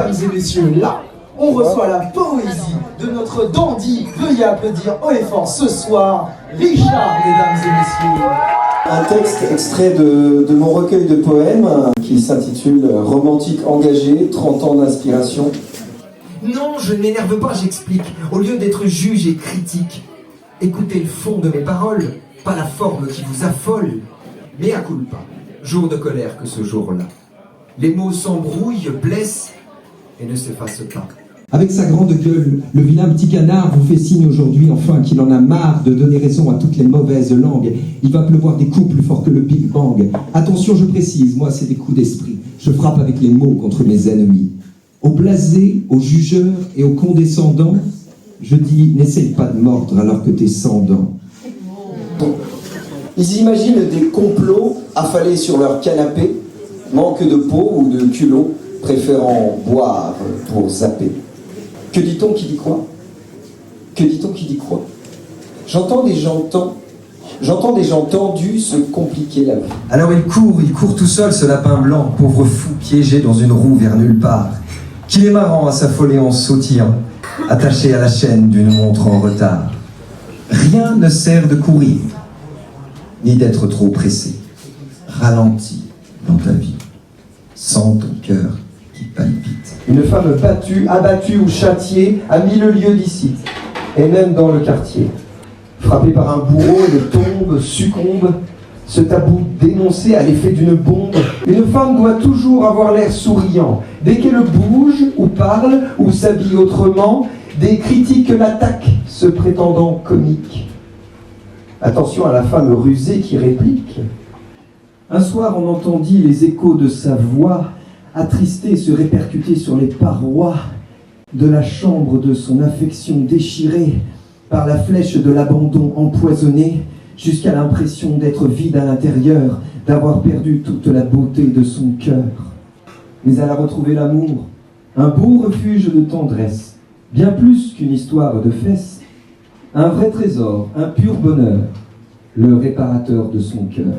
Mesdames et messieurs, là, on reçoit la poésie de notre dandy. Veuillez applaudir haut et fort ce soir, Richard, mesdames et messieurs. Un texte extrait de mon recueil de poèmes qui s'intitule « Romantique engagé, 30 ans d'inspiration ». Non, je ne m'énerve pas, j'explique. Au lieu d'être juge et critique, écoutez le fond de mes paroles, pas la forme qui vous affole. Mais à culpa, jour de colère que ce jour-là. Les mots s'embrouillent, blessent et ne s'effacent pas. Avec sa grande gueule, le vilain petit canard vous fait signe aujourd'hui enfin qu'il en a marre de donner raison à toutes les mauvaises langues. Il va pleuvoir des coups plus forts que le Big Bang. Attention, je précise, moi c'est des coups d'esprit. Je frappe avec les mots contre mes ennemis. Aux blasés, aux jugeurs et aux condescendants, je dis, n'essaye pas de mordre alors que t'es sans dents. Ils imaginent des complots affalés sur leur canapé, manque de peau ou de culot, préférant boire pour zapper. Que dit-on qui dit quoi? Que dit-on qui dit quoi? J'entends des gens tendus se compliquer la vie. Alors il court tout seul ce lapin blanc, pauvre fou piégé dans une roue vers nulle part. Qu'il est marrant à s'affoler en sautillant, attaché à la chaîne d'une montre en retard. Rien ne sert de courir, ni d'être trop pressé. Ralentis dans ta vie, sens ton cœur qui palpite. Une femme battue, abattue ou châtiée à 1000 lieues d'ici, et même dans le quartier. Frappée par un bourreau, elle tombe, succombe. Ce tabou dénoncé à l'effet d'une bombe. Une femme doit toujours avoir l'air souriant. Dès qu'elle bouge, ou parle, ou s'habille autrement, des critiques l'attaquent, se prétendant comique. Attention à la femme rusée qui réplique. Un soir, on entendit les échos de sa voix, attristés se répercuter sur les parois de la chambre de son affection déchirée par la flèche de l'abandon empoisonné, jusqu'à l'impression d'être vide à l'intérieur, d'avoir perdu toute la beauté de son cœur. Mais elle a retrouvé l'amour, un beau refuge de tendresse, bien plus qu'une histoire de fesses, un vrai trésor, un pur bonheur, le réparateur de son cœur.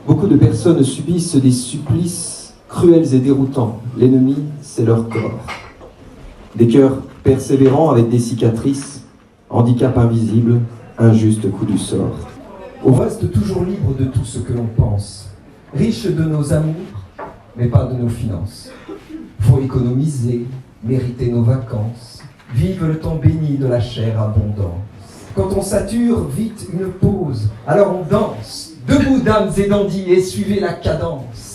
Beaucoup de personnes subissent des supplices cruels et déroutants. L'ennemi, c'est leur corps. Des cœurs persévérants avec des cicatrices, handicap invisible, injuste coup du sort. On reste toujours libre de tout ce que l'on pense, riche de nos amours, mais pas de nos finances. Faut économiser, mériter nos vacances, vive le temps béni de la chère abondance. Quand on sature, vite une pause, alors on danse, debout dames et dandys, et suivez la cadence.